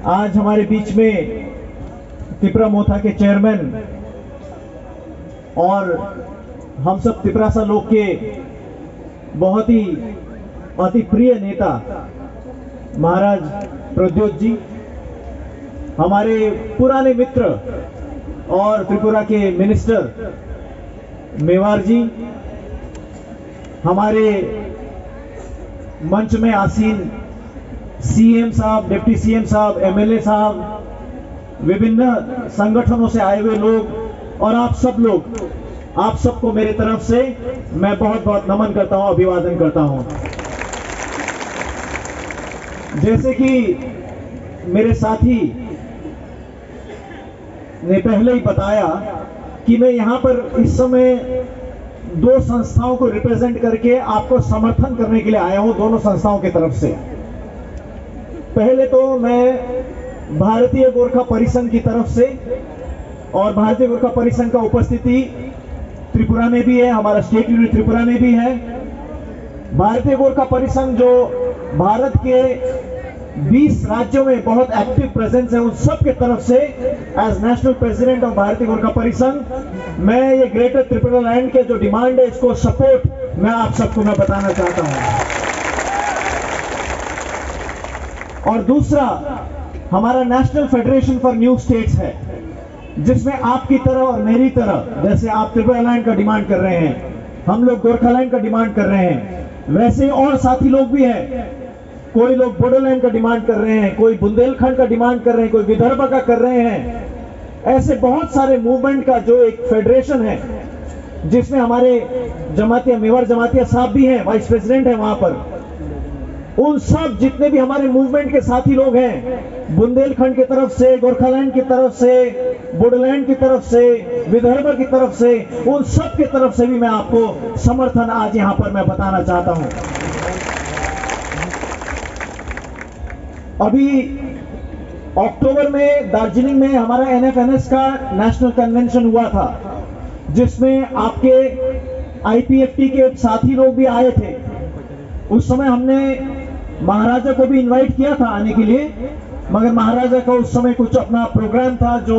आज हमारे बीच में त्रिपुरा मोथा के चेयरमैन और हम सब त्रिपुरासा लोग के बहुत ही अति प्रिय नेता महाराज प्रद्योत जी, हमारे पुराने मित्र और त्रिपुरा के मिनिस्टर मेवार जी, हमारे मंच में आसीन सीएम साहब, डिप्टी सीएम साहब, एमएलए साहब, विभिन्न संगठनों से आए हुए लोग और आप सब लोग, आप सबको मेरी तरफ से मैं बहुत बहुत नमन करता हूं, अभिवादन करता हूं। जैसे कि मेरे साथी ने पहले ही बताया कि मैं यहां पर इस समय दो संस्थाओं को रिप्रेजेंट करके आपको समर्थन करने के लिए आया हूं, दोनों संस्थाओं की तरफ से। पहले तो मैं भारतीय गोरखा परिसंघ की तरफ से, और भारतीय गोरखा परिसंघ का उपस्थिति त्रिपुरा में भी है, हमारा स्टेट यूनिट त्रिपुरा में भी है। भारतीय गोरखा परिसंघ जो भारत के 20 राज्यों में बहुत एक्टिव प्रेजेंस है, उन सब के तरफ से एज नेशनल प्रेसिडेंट ऑफ भारतीय गोरखा परिसंघ मैं ये ग्रेटर त्रिपुरा लैंड के जो डिमांड है इसको सपोर्ट मैं आप सबको मैं बताना चाहता हूं। और दूसरा, हमारा national federation for new states है, जिसमें आपकी तरह और मेरी तरह, जैसे आप त्रिपुरा लैंड का डिमांड कर रहे हैं, हम लोग गोरखालैंड का डिमांड कर रहे हैं, वैसे और साथी लोग भी हैं। कोई लोग बोडोलैंड का डिमांड कर रहे हैं, कोई बुंदेलखंड का डिमांड कर रहे हैं, कोई विदर्भ का कर रहे हैं। ऐसे बहुत सारे मूवमेंट का जो एक फेडरेशन है, जिसमें हमारे जमातिया, मेवाड़ जमातिया साहब भी हैं, वाइस प्रेसिडेंट है वहां पर। उन सब जितने भी हमारे मूवमेंट के साथी लोग हैं, बुंदेलखंड की तरफ से, गोरखालैंड की तरफ से, बोडोलैंड की तरफ से, विदर्भ की तरफ से, उन सब की तरफ से भी मैं आपको समर्थन आज यहां पर मैं बताना चाहता हूं। अभी अक्टूबर में दार्जिलिंग में हमारा एनएफएनएस का नेशनल कन्वेंशन हुआ था, जिसमें आपके आईपीएफटी के साथी लोग भी आए थे। उस समय हमने महाराजा को भी इनवाइट किया था आने के लिए, मगर महाराजा का उस समय कुछ अपना प्रोग्राम था जो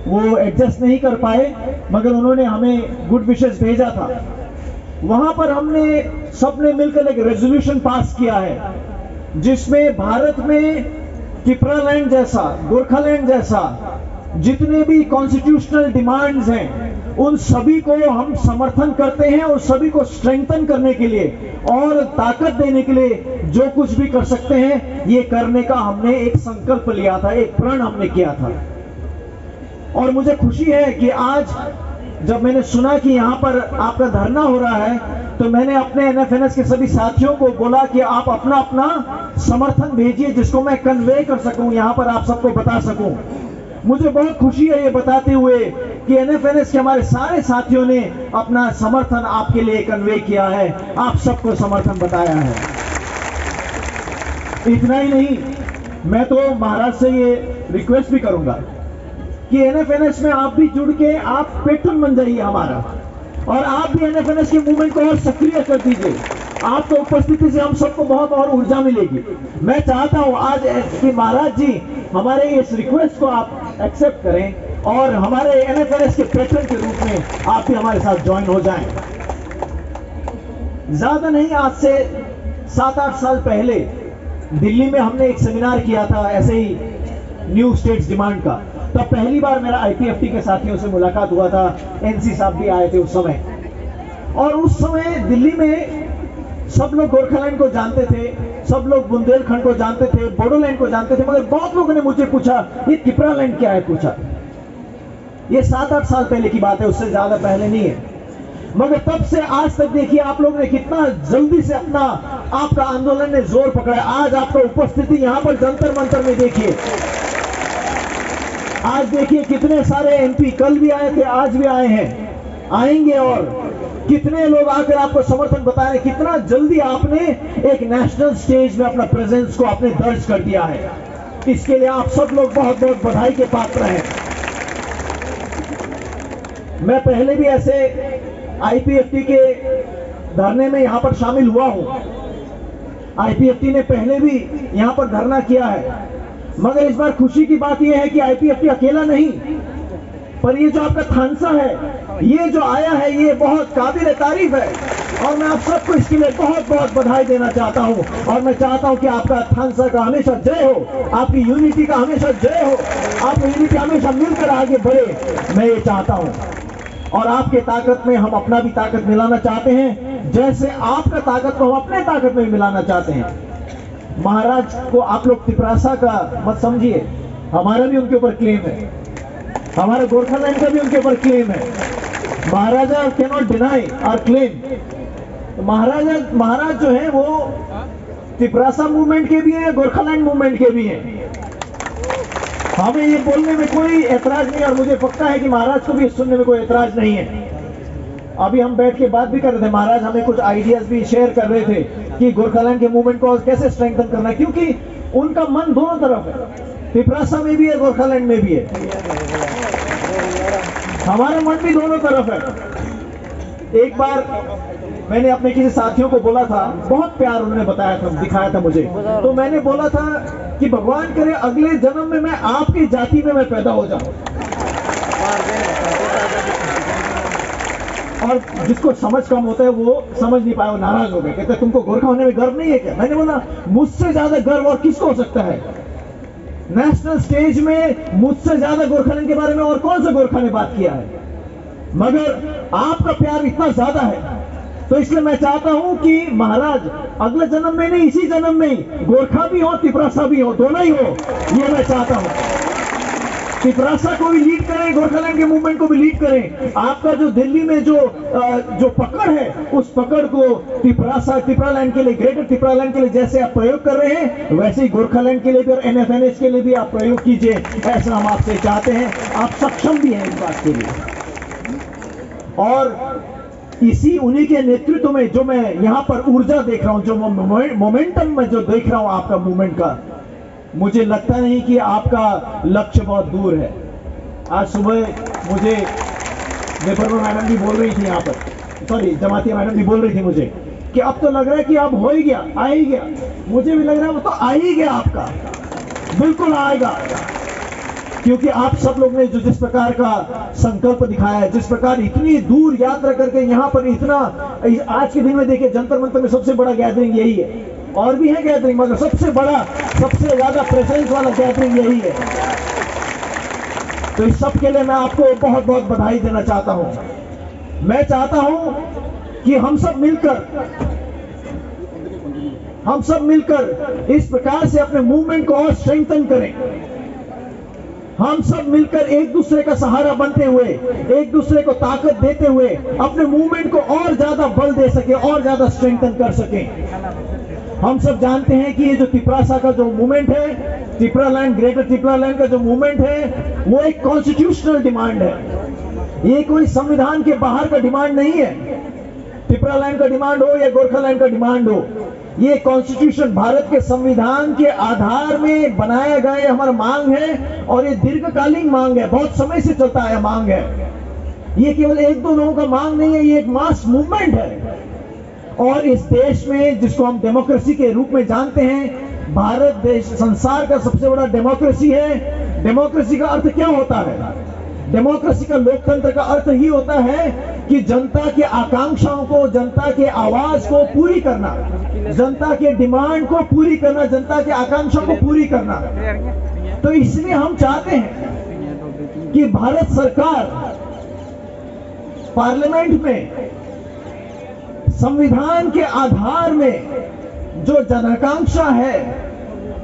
वो एडजस्ट नहीं कर पाए, मगर उन्होंने हमें गुड विशेस भेजा था। वहां पर हमने सबने मिलकर एक रेजोल्यूशन पास किया है, जिसमें भारत में त्रिपुरा लैंड जैसा, गोरखालैंड जैसा जितने भी कॉन्स्टिट्यूशनल डिमांड्स हैं, उन सभी को हम समर्थन करते हैं और सभी को स्ट्रेंथन करने के लिए और ताकत देने के लिए जो कुछ भी कर सकते हैं, ये करने का हमने एक संकल्प लिया था, एक प्रण हमने किया था। और मुझे खुशी है कि आज जब मैंने सुना कि यहां पर आपका धरना हो रहा है, तो मैंने अपने एनएफएनएस के सभी साथियों को बोला कि आप अपना अपना समर्थन भेजिए, जिसको मैं कन्वे कर सकूं, यहां पर आप सबको बता सकूं। मुझे बहुत खुशी है ये बताते हुए कि एनएफएनएस के हमारे सारे साथियों ने अपना समर्थन आपके लिए कन्वे किया है, आप सबको समर्थन बताया है। इतना ही नहीं, मैं तो महाराज से ये रिक्वेस्ट भी करूंगा कि एनएफएनएस में आप भी जुड़ के आप पेट्रन बन जाइए हमारा, और आप भी एनएफएनएस के मूवमेंट को और सक्रिय कर दीजिए। आपको उपस्थिति से हम सबको बहुत और ऊर्जा मिलेगी। मैं चाहता हूं आज कि महाराज जी हमारे इस रिक्वेस्ट को आप एक्सेप्ट करें और हमारे एनएफएनएस के पेट्रन के रूप में आप भी हमारे साथ ज्वाइन हो जाएं। ज्यादा नहीं, आज से 7-8 साल पहले दिल्ली में हमने एक सेमिनार किया था ऐसे ही न्यू स्टेट्स डिमांड का। तब पहली बार मेरा आईपीएफटी के साथियों से मुलाकात हुआ था, एनसी साहब भी आए थे उस समय। और उस समय दिल्ली में सब लोग गोरखालैंड को जानते थे, सब लोग बुंदेलखंड को जानते थे, बोडोलैंड को जानते थे, मगर बहुत लोगों ने मुझे पूछा ये त्रिपुरा लैंड क्या है, पूछा। ये 7-8 साल पहले की बात है, उससे ज्यादा पहले नहीं है। मगर तब से आज तक देखिए आप लोगों ने कितना जल्दी से अपना आपका आंदोलन ने जोर पकड़ा। आज आपका उपस्थिति यहां पर जंतर मंतर में देखिए, आज देखिए कितने सारे एमपी कल भी आए थे, आज भी आए हैं, आएंगे, और कितने लोग आकर आपको समर्थन बता रहे। कितना जल्दी आपने एक नेशनल स्टेज में अपना प्रेजेंस को आपने दर्ज कर दिया है, इसके लिए आप सब लोग बहुत बहुत बधाई के पात्र हैं। मैं पहले भी ऐसे आईपीएफटी के धरने में यहां पर शामिल हुआ हूं। आईपीएफटी ने पहले भी यहां पर धरना किया है, मगर इस बार खुशी की बात यह है कि आईपीएफटी अकेला नहीं, पर ये जो आपका थानसा है, ये जो आया है, ये बहुत काबिल तारीफ है और मैं आप सबको इसके लिए बहुत बहुत बधाई देना चाहता हूं। और मैं चाहता हूं कि आपका थानसा का हमेशा जय हो, आपकी यूनिटी का हमेशा जय हो, आपकी यूनिटी हमेशा मिलकर आगे बढ़े, मैं ये चाहता हूं। और आपके ताकत में हम अपना भी ताकत मिलाना चाहते हैं, जैसे आपका ताकत को हम अपने ताकत में मिलाना चाहते हैं। महाराज को आप लोग तिपरासा का मत समझिए, हमारा भी उनके ऊपर क्लेम है, हमारा गोरखालैंड का भी उनके ऊपर क्लेम है। Maharaja can not deny our claim. तो महाराज जो है वो तिपरासा मूवमेंट के भी हैं, गोरखालैंड मूवमेंट के भी हैं। हमें ये बोलने में कोई ऐतराज नहीं और मुझे पक्का है कि महाराज को भी सुनने में कोई ऐतराज नहीं है। अभी हम बैठ के बात भी कर रहे थे, महाराज हमें कुछ आइडियाज भी शेयर कर रहे थे कि गोरखालैंड के मूवमेंट को कैसे स्ट्रेंथन करना है, क्योंकि उनका मन दोनों तरफ है, तिपरासा में भी है, गोरखालैंड में भी है, हमारा मन भी दोनों तरफ है। एक बार मैंने अपने किसी साथियों को बोला था, बहुत प्यार उन्होंने बताया था, दिखाया था मुझे, तो मैंने बोला था कि भगवान करे अगले जन्म में मैं आपकी जाति में मैं पैदा हो जाऊं। और जिसको समझ कम होता है वो समझ नहीं पाया, वो नाराज हो गए, कहते तुमको गोरखा होने में गर्व नहीं है क्या? मैंने बोला मुझसे ज्यादा गर्व और किसको हो सकता है? नेशनल स्टेज में मुझसे ज्यादा गोरखालैंड के बारे में और कौन सा गोरखा ने बात किया है? मगर आपका प्यार इतना ज्यादा है, तो इसलिए मैं चाहता हूं कि महाराज अगले जन्म में नहीं, इसी जन्म में ही गोरखा भी हो, तिपरासा भी हो, दोनों ही हो, ये मैं चाहता हूं। तिपरासा को भी लीड करें, गोरखालैंड के मूवमेंट को भी लीड करें। आपका जो दिल्ली में जो पकड़ है, उस पकड़ को तिपरालैंड के लिए, ग्रेटर तिपरालैंड के लिए जैसे आप प्रयोग कर रहे हैं, वैसे ही गोरखालैंड के लिए भी और एनएफएनएस के लिए भी आप प्रयोग कीजिए, ऐसा हम आपसे चाहते हैं। आप सक्षम भी हैं इस बात के लिए। और इसी उन्हीं के नेतृत्व में जो मैं यहां पर ऊर्जा देख रहा हूं, जो मोमेंटम में जो देख रहा हूं आपका मूवमेंट का, मुझे लगता नहीं कि आपका लक्ष्य बहुत दूर है। आज सुबह मुझे बेपरवा मैडम भी बोल रही थी यहाँ पर, सॉरी जमातिया मैडम भी बोल रही थी मुझे कि अब तो लग रहा है कि अब हो ही गया, आ ही गया। मुझे भी लग रहा है वो तो आ ही गया, आपका बिल्कुल आएगा, क्योंकि आप सब लोग ने जो जिस प्रकार का संकल्प दिखाया है, जिस प्रकार इतनी दूर यात्रा करके यहाँ पर इतना, आज के दिन में देखिए जंतर मंतर में सबसे बड़ा गैदरिंग यही है, और भी है गैदरिंग मगर सबसे बड़ा, सबसे ज्यादा प्रेजेंस वाला गैदरिंग यही है। तो इस सब के लिए मैं आपको बहुत बहुत बधाई देना चाहता हूं। मैं चाहता हूं कि हम सब मिलकर इस प्रकार से अपने मूवमेंट को और स्ट्रेंथन करें। हम सब मिलकर एक दूसरे का सहारा बनते हुए, एक दूसरे को ताकत देते हुए अपने मूवमेंट को और ज्यादा बल दे सके, और ज्यादा स्ट्रेंथन कर सके। हम सब जानते हैं कि ये जो तिपरासा का जो मूवमेंट है, तिपरालैंड, ग्रेटर तिपरालैंड का जो मूवमेंट है, वो एक कॉन्स्टिट्यूशनल डिमांड है, ये कोई संविधान के बाहर का डिमांड नहीं है। तिपरालैंड का डिमांड हो या गोरखालैंड का डिमांड हो, ये कॉन्स्टिट्यूशन भारत के संविधान के आधार में बनाया गया हमारा मांग है, और ये दीर्घकालीन मांग है, बहुत समय से चलता आया मांग है। ये केवल एक दो लोगों का मांग नहीं है, ये एक मास मूवमेंट है। और इस देश में, जिसको हम डेमोक्रेसी के रूप में जानते हैं, भारत देश संसार का सबसे बड़ा डेमोक्रेसी है। डेमोक्रेसी का अर्थ क्या होता है? डेमोक्रेसी का, लोकतंत्र का अर्थ ही होता है कि जनता की आकांक्षाओं को, जनता के आवाज को पूरी करना, जनता के डिमांड को पूरी करना, जनता की आकांक्षाओं को पूरी करना। तो इसलिए हम चाहते हैं कि भारत सरकार पार्लियामेंट में संविधान के आधार में जो जनाकांक्षा है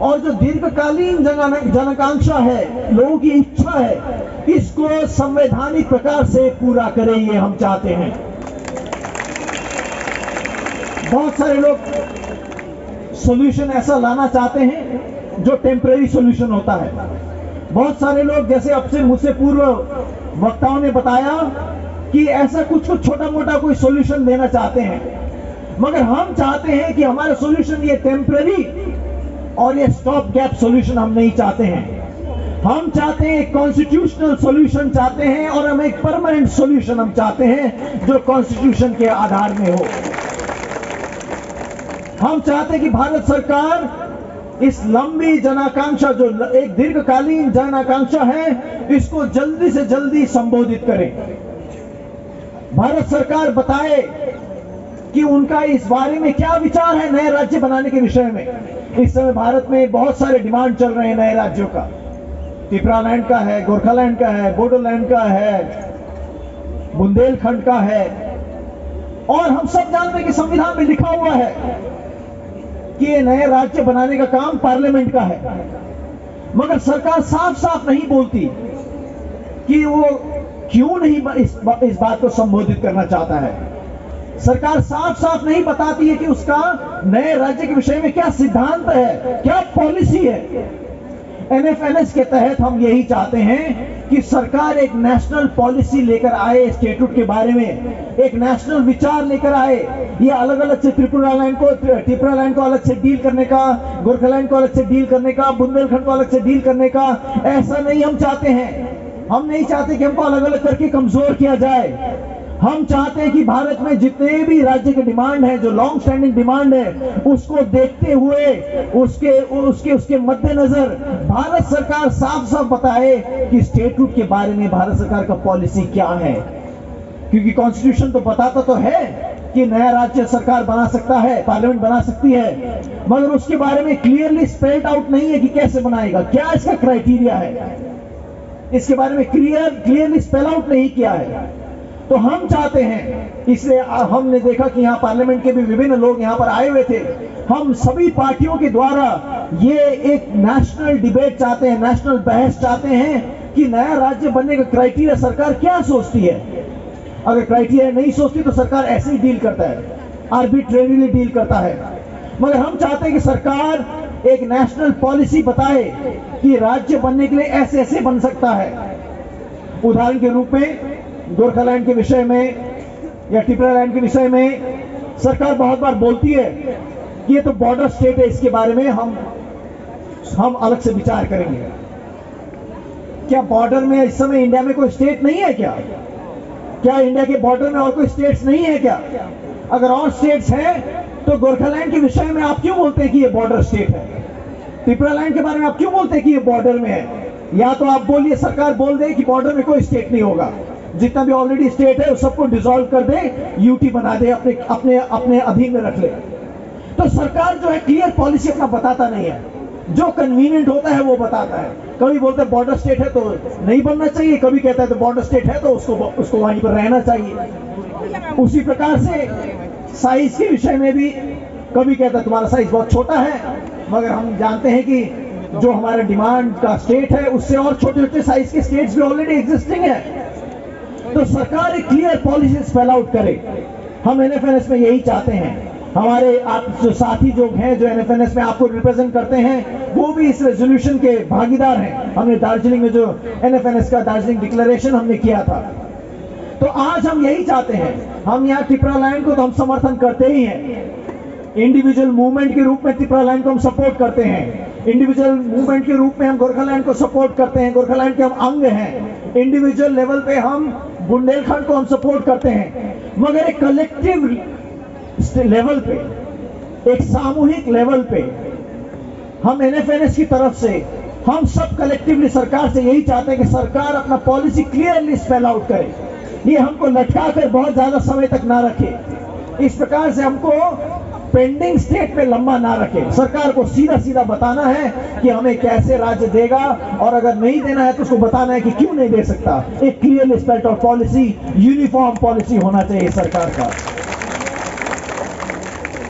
और जो दीर्घकालीन जनाकांक्षा है, लोगों की इच्छा है, इसको संवैधानिक प्रकार से पूरा करें, ये हम चाहते हैं। बहुत सारे लोग सॉल्यूशन ऐसा लाना चाहते हैं जो टेम्परेरी सॉल्यूशन होता है। बहुत सारे लोग, जैसे अब से मुझसे पूर्व वक्ताओं ने बताया, कि ऐसा कुछ छोटा मोटा कोई सॉल्यूशन देना चाहते हैं, मगर हम चाहते हैं कि हमारा सॉल्यूशन ये टेम्परेरी और ये स्टॉप गैप सॉल्यूशन हम नहीं चाहते हैं। हम चाहते हैं एक कॉन्स्टिट्यूशनल सॉल्यूशन चाहते हैं, और हम एक परमानेंट सॉल्यूशन हम चाहते हैं जो कॉन्स्टिट्यूशन के आधार में हो। हम चाहते हैं कि भारत सरकार इस लंबी जन आकांक्षा, जो एक दीर्घकालीन जन आकांक्षा है, इसको जल्दी से जल्दी संबोधित करें। भारत सरकार बताए कि उनका इस बारे में क्या विचार है नए राज्य बनाने के विषय में। इस समय भारत में बहुत सारे डिमांड चल रहे हैं नए राज्यों का। त्रिपुरालैंड का है, गोरखालैंड का है, बोडोलैंड का है, बुंदेलखंड का है। और हम सब जानते हैं कि संविधान में लिखा हुआ है कि ये नए राज्य बनाने का काम पार्लियामेंट का है, मगर सरकार साफ साफ नहीं बोलती कि वो क्यों नहीं इस बात को संबोधित करना चाहता है। सरकार साफ साफ नहीं बताती है कि उसका नए राज्य के विषय में क्या सिद्धांत है, क्या पॉलिसी है। एनएफएनएस के तहत हम यही चाहते हैं कि सरकार एक नेशनल पॉलिसी लेकर आए, स्टेट्यूट के बारे में एक नेशनल विचार लेकर आए। ये अलग अलग से त्रिपुरालैंड को अलग से डील करने का, गोरखालैंड को अलग से डील करने का, बुंदेलखंड को अलग से डील करने का, ऐसा नहीं हम चाहते हैं। हम नहीं चाहते कि हमको अलग अलग करके कमजोर किया जाए। हम चाहते हैं कि भारत में जितने भी राज्य के डिमांड है, जो लॉन्ग स्टैंडिंग डिमांड है, उसको देखते हुए उसके मद्देनजर भारत सरकार साफ साफ बताए कि स्टेट्यूट के बारे में भारत सरकार का पॉलिसी क्या है। क्योंकि कॉन्स्टिट्यूशन तो बताता तो है कि नया राज्य सरकार बना सकता है, पार्लियामेंट बना सकती है, मगर उसके बारे में क्लियरली स्पेल्ड आउट नहीं है कि कैसे बनाएगा, क्या इसका क्राइटेरिया है, इसके बारे में क्लियरली स्पेल आउट नहीं किया है। तो हम चाहते हैं, इसलिए हमने देखा कि यहाँ पार्लियामेंट के भी विभिन्न लोग यहाँ पर आए हुए थे। हम सभी पार्टियों के द्वारा ये एक नेशनल डिबेट चाहते हैं, नेशनल बहस चाहते हैं कि नया राज्य बनने का क्राइटेरिया सरकार क्या सोचती है। अगर क्राइटेरिया नहीं सोचती तो सरकार ऐसे ही डील करता है, आर्बिट्रेरीली डील करता है। मगर हम चाहते हैं कि सरकार एक नेशनल पॉलिसी बताए कि राज्य बनने के लिए ऐसे ऐसे बन सकता है। उदाहरण के रूप में गोरखालैंड के विषय में या त्रिपुरालैंड के विषय में सरकार बहुत बार बोलती है कि ये तो बॉर्डर स्टेट है, इसके बारे में हम अलग से विचार करेंगे। क्या बॉर्डर में इस समय इंडिया में कोई स्टेट नहीं है क्या? क्या इंडिया के बॉर्डर में और कोई स्टेट्स नहीं है क्या? अगर और स्टेट्स हैं तो गोरखालैंड के विषय में आप क्यों बोलते हैं कि ये बॉर्डर स्टेट है? त्रिपुरालैंड के बारे में आप क्यों बोलते हैं कि ये बॉर्डर में है? या तो आप बोलिए, सरकार बोल दे कि बॉर्डर में कोई स्टेट नहीं होगा, जितना भी ऑलरेडी स्टेट है उस सबको डिसॉल्व कर दे, यूटी बना दे, अपने अधीन में रख ले। तो सरकार जो है क्लियर पॉलिसी अपना बताता नहीं है, जो कन्वीनियंट होता है वो बताता है। कभी बोलते हैं बॉर्डर स्टेट है तो नहीं बनना चाहिए, कभी कहता है तो बॉर्डर स्टेट है तो उसको वहीं पर रहना चाहिए। उसी प्रकार से साइज के विषय में भी कभी कहता है तुम्हारा साइज बहुत छोटा है, मगर हम जानते हैं कि जो हमारा डिमांड का स्टेट है उससे और छोटे छोटे साइज के स्टेट्स भी ऑलरेडी एग्जिस्टिंग है। तो सरकार एक क्लियर पॉलिसी स्पेल आउट करे। हम एनएफएनएस में यही चाहते हैं। हमारे आप जो साथी जो हैं, जो एनएफएनएस में आपको रिप्रेजेंट करते हैं, वो भी इस रेजोल्यूशन के भागीदार हैं। हमने दार्जिलिंग में जो एनएफएनएस का दार्जिलिंग डिक्लेरेशन हमने किया था, तो आज हम यही चाहते हैं। हम यहाँ त्रिपुरालैंड को तो हम समर्थन करते ही हैं, इंडिविजुअल मूवमेंट के रूप में त्रिपुरालैंड को हम सपोर्ट करते हैं, इंडिविजुअल मूवमेंट के रूप में हम गोरखालैंड को सपोर्ट करते हैं, गोरखालैंड के हम अंग हैं। इंडिविजुअल लेवल पे हम बुंदेलखंड को हम सपोर्ट करते हैं, मगर एक कलेक्टिव लेवल पे, एक सामूहिक लेवल पे हम एनएफएनएस की तरफ से हम सब कलेक्टिवली सरकार से यही चाहते हैं कि सरकार अपना पॉलिसी क्लियरली स्पेल आउट करे। ये हमको लटका कर बहुत ज्यादा समय तक ना रखे, इस प्रकार से हमको पेंडिंग स्टेट पे लंबा ना रखे। सरकार को सीधा सीधा बताना है कि हमें कैसे राज्य देगा, और अगर नहीं देना है तो उसको बताना है कि क्यों नहीं दे सकता। एक clearly spelled out policy, uniform policy होना चाहिए सरकार का।